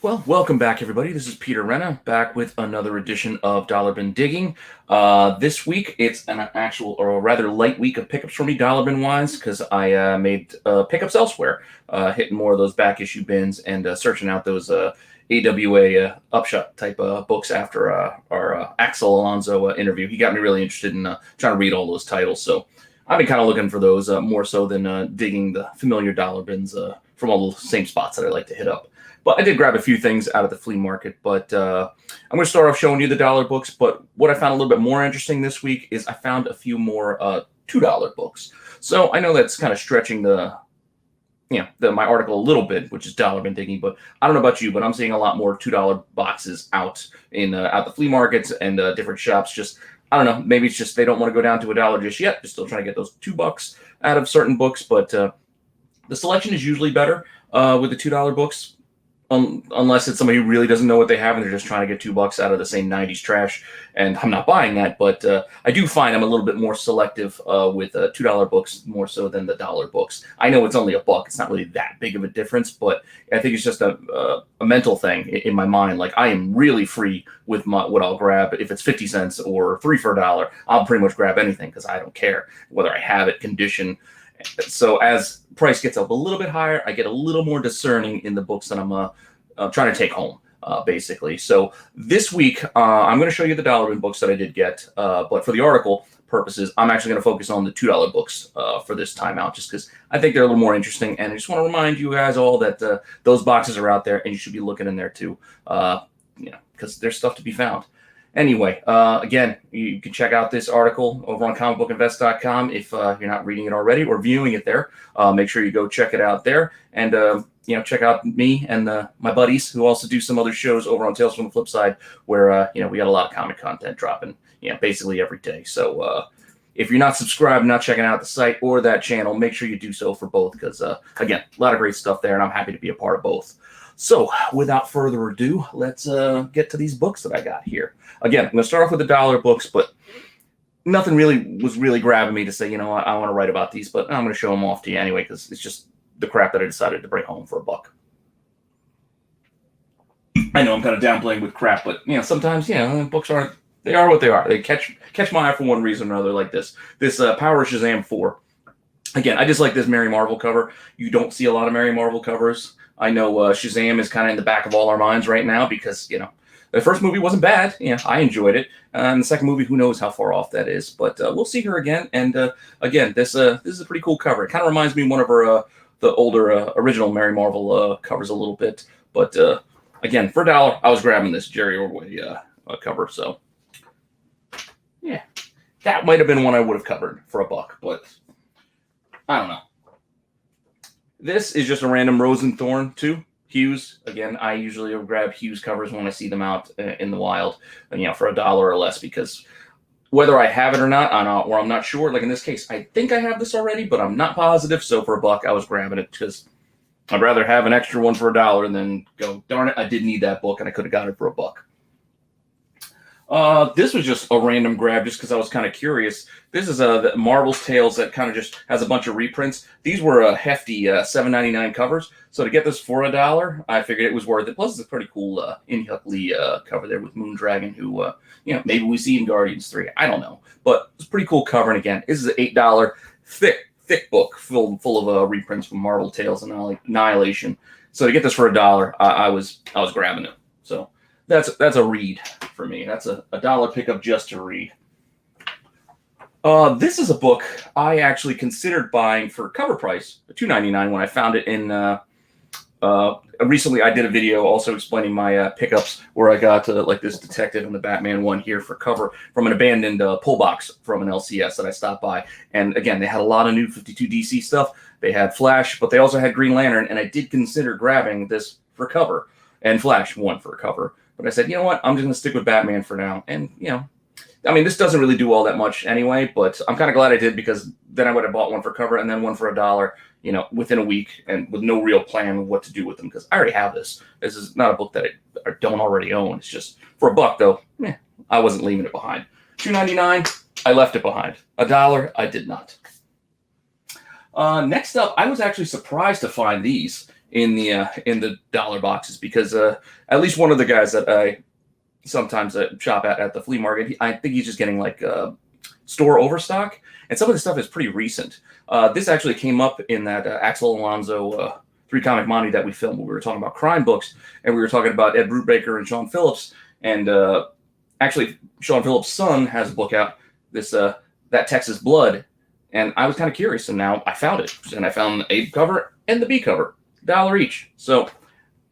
Well, welcome back, everybody. This is Peter Renna, back with another edition of Dollar Bin Digging. This week, it's an actual, or a rather light week of pickups for me, dollar bin wise, because I made pickups elsewhere, hitting more of those back issue bins and searching out those AWA upshot type books after our Axel Alonso interview. He got me really interested in trying to read all those titles. So I've been kind of looking for those more so than digging the familiar dollar bins from all the same spots that I like to hit up. But I did grab a few things out of the flea market. But I'm going to start off showing you the dollar books. But what I found a little bit more interesting this week is I found a few more $2 books. So I know that's kind of stretching my article a little bit, which is dollar bin digging. But I don't know about you, but I'm seeing a lot more $2 boxes out in out the flea markets and different shops. Just I don't know. Maybe it's just they don't want to go down to $1 just yet. They're still trying to get those $2 out of certain books. But the selection is usually better with the $2 books. Unless it's somebody who really doesn't know what they have and they're just trying to get $2 out of the same 90s trash. And I'm not buying that, but I do find I'm a little bit more selective with $2 books more so than the dollar books. I know it's only a buck. It's not really that big of a difference, but I think it's just a mental thing in my mind. Like I am really free with what I'll grab. If it's 50 cents or 3 for $1, I'll pretty much grab anything because I don't care whether I have it, condition. So as price gets up a little bit higher, I get a little more discerning in the books that I'm trying to take home, basically. So this week, I'm going to show you the dollar bin books that I did get. But for the article purposes, I'm actually going to focus on the $2 books for this time out, just because I think they're a little more interesting. And I just want to remind you guys all that those boxes are out there, and you should be looking in there too, because there's stuff to be found. Anyway, again, you can check out this article over on comicbookinvest.com if you're not reading it already or viewing it there. Make sure you go check it out there and, check out me and my buddies who also do some other shows over on Tales from the Flip Side where, we got a lot of comic content dropping, basically every day. So if you're not subscribed, not checking out the site or that channel, make sure you do so for both because, again, a lot of great stuff there and I'm happy to be a part of both. So without further ado, let's get to these books that I got here. Again, I'm going to start off with the dollar books, but nothing was really grabbing me to say, I want to write about these, but I'm going to show them off to you anyway because it's just the crap that I decided to bring home for a buck. I know I'm kind of downplaying with crap, but sometimes books are what they are. They catch my eye for one reason or another, like this Power of Shazam 4. Again, I just like this Mary Marvel cover. You don't see a lot of Mary Marvel covers. I know Shazam is kind of in the back of all our minds right now because, the first movie wasn't bad. I enjoyed it. And the second movie, who knows how far off that is. But we'll see her again. And again, this is a pretty cool cover. It kind of reminds me of one of her the older original Mary Marvel covers a little bit. But again, for $1, I was grabbing this Jerry Ordway cover. So, yeah, that might have been one I would have covered for a buck. But I don't know. This is just a random Rose and Thorn 2. Hughes. Again, I usually grab Hughes covers when I see them out in the wild, for $1 or less, because whether I have it or not, or I'm not sure, like in this case, I think I have this already, but I'm not positive. So for a buck, I was grabbing it because I'd rather have an extra one for $1 than go, darn it, I did need that book and I could have got it for a buck. This was just a random grab just because I was kind of curious. This is the Marvel's Tales that kind of just has a bunch of reprints. These were hefty $7.99 covers. So to get this for $1, I figured it was worth it. Plus, it's a pretty cool Inhyuk Lee cover there with Moondragon, who, maybe we see in Guardians 3. I don't know. But it's a pretty cool cover. And again, this is an $8 thick book full of reprints from Marvel Tales and Annihilation. So to get this for $1, I was grabbing it. So that's a read for me. That's a $1 pickup just to read. This is a book I actually considered buying for cover price, $2.99, when I found it in. Recently, I did a video also explaining my pickups where I got like this Detective and the Batman one here for cover from an abandoned pull box from an LCS that I stopped by. And again, they had a lot of new 52 DC stuff. They had Flash, but they also had Green Lantern, and I did consider grabbing this for cover and Flash one for cover. But I said, you know what? I'm just going to stick with Batman for now. And, this doesn't really do all that much anyway, but I'm kind of glad I did because then I would have bought one for cover and then one for $1, within a week and with no real plan of what to do with them because I already have this. This is not a book that I don't already own. It's just for a buck, though. I wasn't leaving it behind. $2.99, I left it behind. $1, I did not. Next up, I was actually surprised to find these in the dollar boxes because at least one of the guys that I sometimes shop at the flea market, I think he's just getting like store overstock, and some of the stuff is pretty recent. This actually came up in that Axel Alonso three comic Monty that we filmed when we were talking about crime books, and we were talking about Ed Brubaker and Sean Phillips, and actually Sean Phillips' son has a book out, this That Texas Blood, and I was kind of curious, and now I found it, and I found the A cover and the B cover, $1 each. So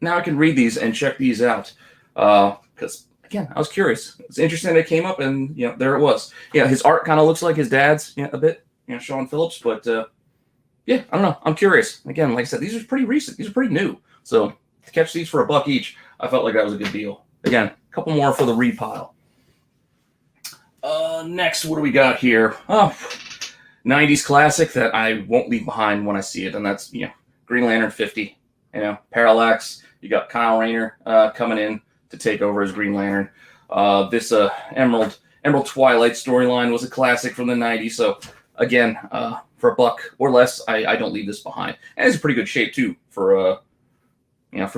now I can read these and check these out because again, I was curious. It's interesting they came up, and there it was. Yeah, his art kind of looks like his dad's, a bit, Sean Phillips. But yeah, I don't know. I'm curious. Again, like I said, these are pretty recent. These are pretty new. So to catch these for $1 each, I felt like that was a good deal. Again, a couple more for the read pile. Next, what do we got here? Oh, 90s classic that I won't leave behind when I see it, and that's Green Lantern 50. Parallax. You got Kyle Rayner coming in to take over as Green Lantern. This Emerald Twilight storyline was a classic from the 90s. So again, for $1 or less, I don't leave this behind. And it's a pretty good shape too for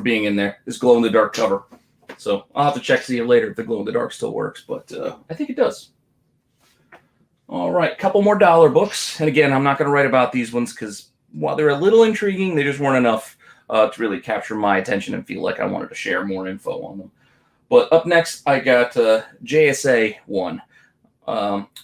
being in there. This glow in the dark cover. So I'll have to check see later if the glow in the dark still works, but I think it does. All right, couple more dollar books. And again, I'm not going to write about these ones because while they're a little intriguing, they just weren't enough to really capture my attention and feel like I wanted to share more info on them. But up next, I got JSA 1.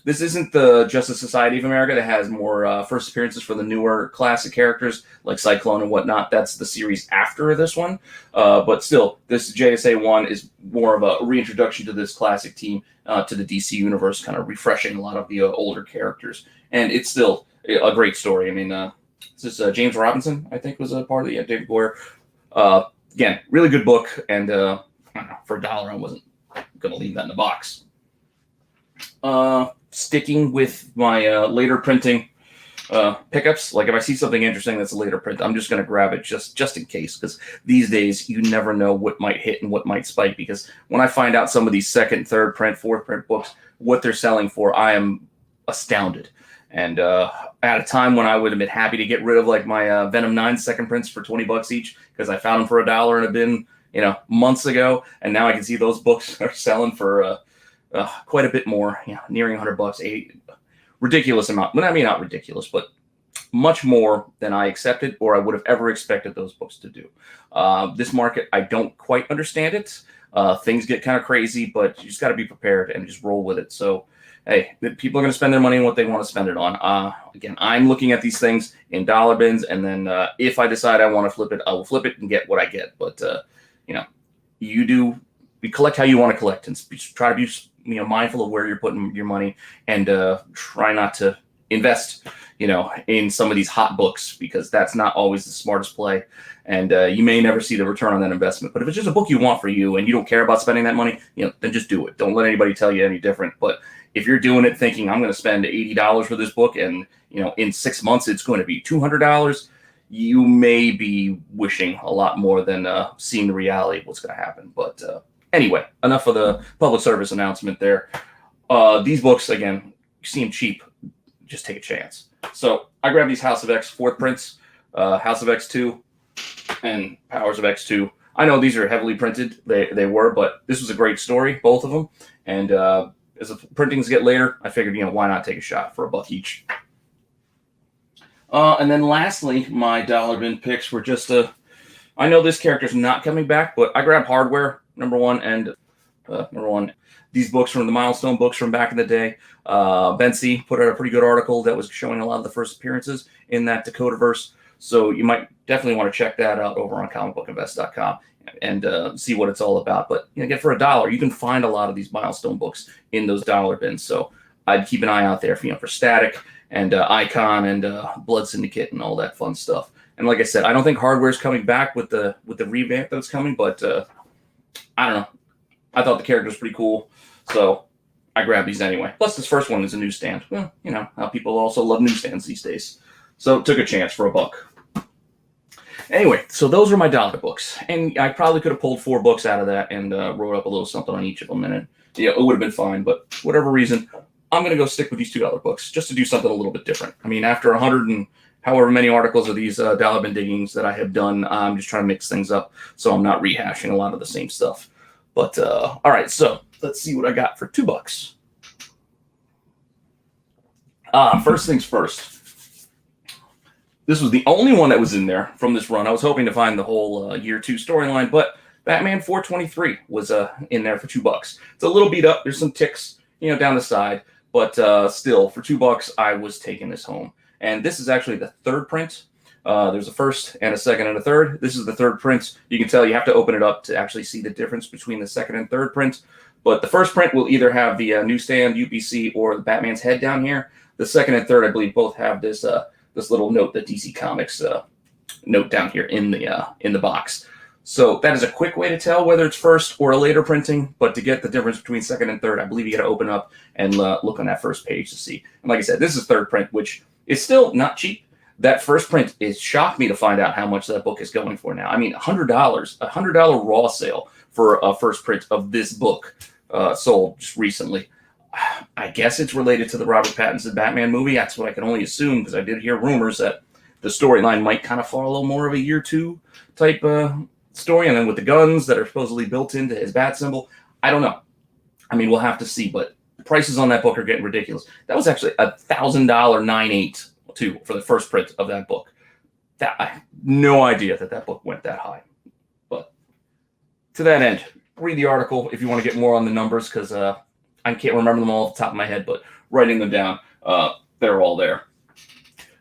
This isn't the Justice Society of America that has more first appearances for the newer classic characters like Cyclone and whatnot. That's the series after this one. But still, this JSA 1 is more of a reintroduction to this classic team, to the DC universe, kind of refreshing a lot of the older characters. And it's still a great story. I mean, this is James Robinson, I think, was a part of the David Goyer. Again, really good book. And I don't know, for $1, I wasn't going to leave that in the box. Sticking with my later printing pickups, like if I see something interesting that's a later print, I'm just going to grab it just in case, because these days you never know what might hit and what might spike, because when I find out some of these second, third print, fourth print books, what they're selling for, I am astounded. And at a time when I would have been happy to get rid of like my Venom 9 second prints for $20 each, because I found them for $1 in a bin, months ago, and now I can see those books are selling for quite a bit more, nearing $100, ridiculous amount. But I mean, not ridiculous, but much more than I accepted or I would have ever expected those books to do. This market, I don't quite understand it. Things get kind of crazy, but you just got to be prepared and just roll with it. So, hey, people are going to spend their money on what they want to spend it on. Again, I'm looking at these things in dollar bins, and then if I decide I want to flip it, I will flip it and get what I get. But you collect how you want to collect, and try to be mindful of where you're putting your money, and try not to invest in some of these hot books, because that's not always the smartest play, and you may never see the return on that investment. But if it's just a book you want for you and you don't care about spending that money, then just do it. Don't let anybody tell you any different. But if you're doing it thinking I'm going to spend $80 for this book, and in 6 months it's going to be $200, you may be wishing a lot more than seeing the reality of what's going to happen. But anyway, enough of the public service announcement there. These books, again, seem cheap. Just take a chance. So I grabbed these House of X 4th prints, House of X 2, and Powers of X 2. I know these are heavily printed. They were, but this was a great story, both of them. And as the printings get later, I figured, why not take a shot for $1 each. And then lastly, my dollar bin picks were just I know this character's not coming back, but I grabbed Hardware, number one, and number one. These books from the Milestone books from back in the day. Bensi put out a pretty good article that was showing a lot of the first appearances in that Dakotaverse. So you might definitely want to check that out over on comicbookinvest.com and see what it's all about. But again, for $1, you can find a lot of these Milestone books in those dollar bins. So I'd keep an eye out there for Static and Icon and Blood Syndicate and all that fun stuff. And like I said, I don't think Hardware's coming back with the revamp that's coming, but I don't know. I thought the character was pretty cool, so I grabbed these anyway. Plus, this first one is a newsstand. Well, how people also love newsstands these days. So took a chance for $1. Anyway, so those are my dollar books, and I probably could have pulled 4 books out of that and wrote up a little something on each of them, and it would have been fine. But for whatever reason, I'm going to go stick with these $2 books just to do something a little bit different. I mean, after 100 and however many articles of these dollar bin diggings that I have done. I'm just trying to mix things up so I'm not rehashing a lot of the same stuff. But all right, so let's see what I got for $2. First things first. This was the only one that was in there from this run. I was hoping to find the whole year 2 storyline, but Batman 423 was in there for $2. It's a little beat up. There's some ticks, down the side, but still, for $2, I was taking this home. And this is actually the third print. There's a first and a second and a third. This is the third print. You can tell you have to open it up to actually see the difference between the second and third print. But the first print will either have the newsstand, UPC, or the Batman's head down here. The second and third, I believe, both have this this little note, the DC Comics note down here in the box. So that is a quick way to tell whether it's first or a later printing. But to get the difference between second and third, I believe you got to open up and look on that first page to see. And like I said, this is third print, which is still not cheap. That first print, it shocked me to find out how much that book is going for now. I mean, $100, $100 raw sale for a first print of this book sold just recently. I guess it's related to the Robert Pattinson Batman movie. That's what I can only assume, because I did hear rumors that the storyline might kind of follow more of a year 2 type story, and then with the guns that are supposedly built into his bat symbol. I don't know. I mean, we'll have to see, but the prices on that book are getting ridiculous. That was actually $1,000 9/8 too for the first print of that book. That I have no idea that book went that high. But to that end, read the article if you want to get more on the numbers, because I can't remember them all off the top of my head, but writing them down, they're all there.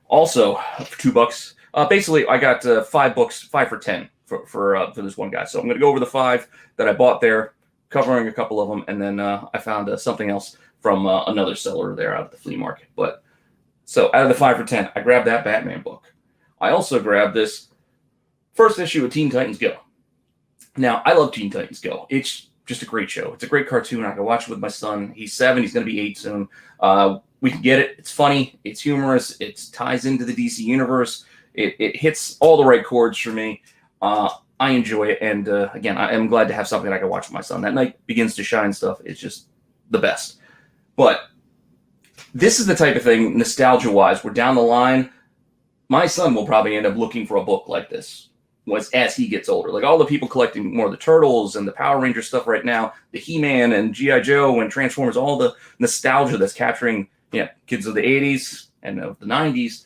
Also, for $2, basically, I got 5 books, 5 for 10 for this one guy. So I'm going to go over the 5 that I bought there, covering a couple of them, and then I found something else from another seller there out of the flea market. But so out of the 5 for 10, I grabbed that Batman book. I also grabbed this first issue of Teen Titans Go. Now, I love Teen Titans Go. It's just a great show. It's a great cartoon. I can watch it with my son. He's 7. He's going to be 8 soon. We can get it. It's funny. It's humorous. It ties into the DC universe. It hits all the right chords for me. I enjoy it. And again, I am glad to have something I can watch with my son. That Night Begins to Shine stuff is just the best. But this is the type of thing, nostalgia-wise, where down the line, my son will probably end up looking for a book like this as he gets older. Like all the people collecting more of the Turtles and the Power Ranger stuff right now, the He-Man and G.I. Joe and Transformers, all the nostalgia that's capturing kids of the 80s and of the 90s,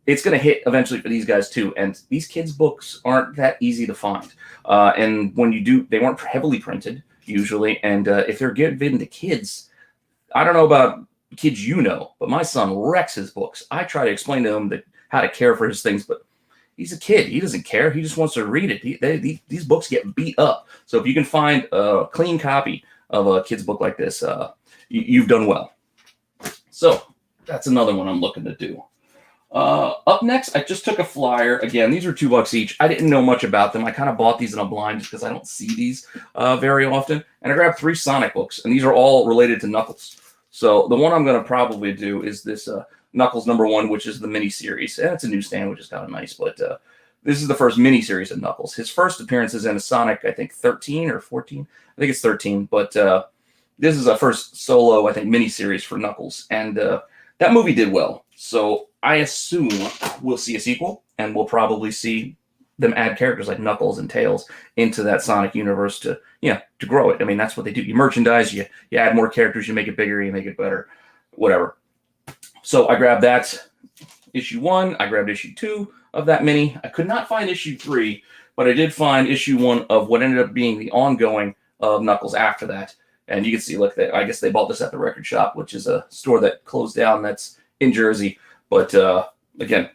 it's going to hit eventually for these guys too. And these kids' books aren't that easy to find. And when you do, they weren't heavily printed usually. And if they're given to kids, I don't know about kids but my son wrecks his books. I try to explain to him how to care for his things, but he's a kid. He doesn't care. He just wants to read it. These books get beat up. So if you can find a clean copy of a kid's book like this, you've done well. So that's another one I'm looking to do. Up next, I just took a flyer. Again, these are $2 each. I didn't know much about them. I kind of bought these in a blind just because I don't see these very often. And I grabbed 3 Sonic books, and these are all related to Knuckles. So the one I'm going to probably do is this Knuckles #1, which is the mini-series. And it's a newsstand, which is kind of nice. But this is the first mini-series of Knuckles. His first appearance is in a Sonic, I think, 13 or 14. I think it's 13. But this is a first solo, I think, mini-series for Knuckles. And that movie did well. So I assume we'll see a sequel, and we'll probably see them add characters like Knuckles and Tails into that Sonic universe to grow it. I mean, that's what they do. You merchandise, you add more characters, you make it bigger, you make it better, whatever. So I grabbed that issue 1. I grabbed issue 2 of that mini. I could not find issue 3, but I did find issue 1 of what ended up being the ongoing of Knuckles after that. And you can see, look, I guess they bought this at the record shop, which is a store that closed down that's in Jersey. But again,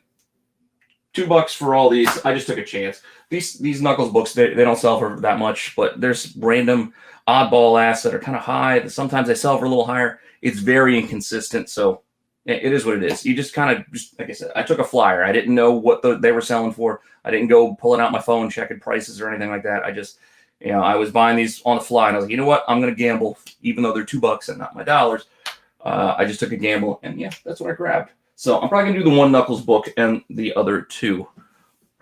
$2 for all these. I just took a chance. These Knuckles books, they don't sell for that much, but there's random oddball ass that are kind of high. Sometimes they sell for a little higher. It's very inconsistent, so it is what it is. You just kind of, like I said, I took a flyer. I didn't know what they were selling for. I didn't go pulling out my phone, checking prices or anything like that. I just, I was buying these on the fly, and I was like, you know what? I'm going to gamble, even though they're $2 and not my dollars. I just took a gamble, and that's what I grabbed. So I'm probably going to do the one Knuckles book and the other 2.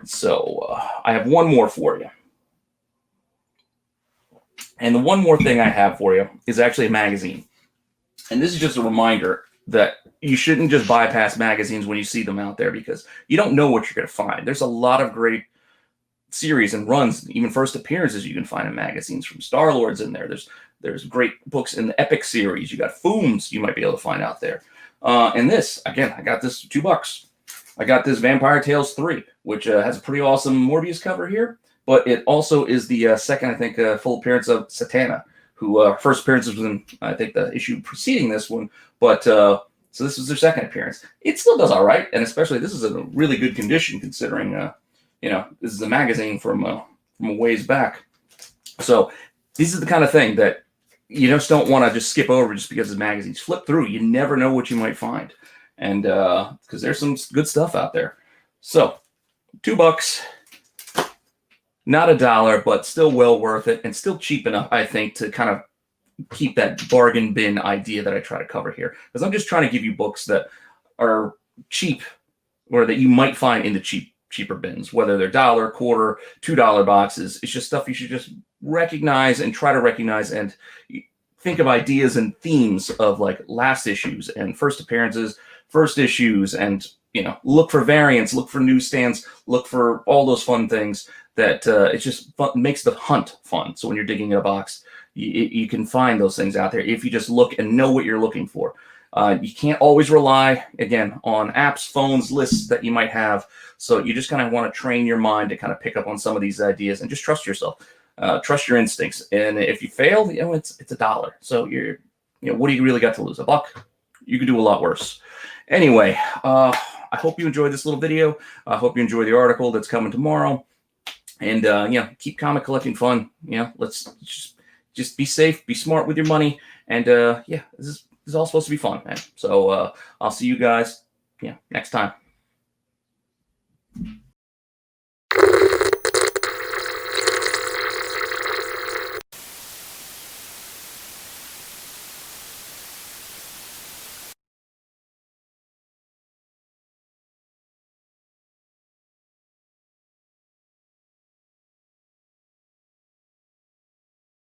So I have one more for you. And the one more thing I have for you is actually a magazine. And this is just a reminder that you shouldn't just bypass magazines when you see them out there, because you don't know what you're going to find. There's a lot of great series and runs, even first appearances you can find in magazines from Star-Lord's in there. There's great books in the Epic series. You got Fooms you might be able to find out there. And this, again, I got this $2. I got this Vampire Tales 3, which has a pretty awesome Morbius cover here, but it also is the second, I think, full appearance of Satana, who first appearance was in, I think, the issue preceding this one, but so this was their second appearance. It still does all right, and especially this is in a really good condition considering, this is a magazine from a ways back. So this is the kind of thing that you just don't want to just skip over just because the magazines flip through. You never know what you might find, and because there's some good stuff out there. So $2, not $1, but still well worth it, and still cheap enough, I think, to kind of keep that bargain bin idea that I try to cover here, because I'm just trying to give you books that are cheap, or that you might find in the cheaper bins, whether they're $1, quarter, $2 boxes. It's just stuff you should just recognize and try to recognize, and think of ideas and themes of like last issues and first appearances, first issues, and look for variants, look for newsstands, look for all those fun things that it's just fun, makes the hunt fun. So when you're digging in a box, you can find those things out there if you just look and know what you're looking for. You can't always rely, again, on apps, phones, lists that you might have. So you just kind of want to train your mind to kind of pick up on some of these ideas and just trust yourself, trust your instincts. And if you fail, it's $1. So what do you really got to lose? $1? You could do a lot worse. Anyway, I hope you enjoyed this little video. I hope you enjoy the article that's coming tomorrow. And keep comic collecting fun. Let's just be safe, be smart with your money, and this is all supposed to be fun, man. So I'll see you guys next time.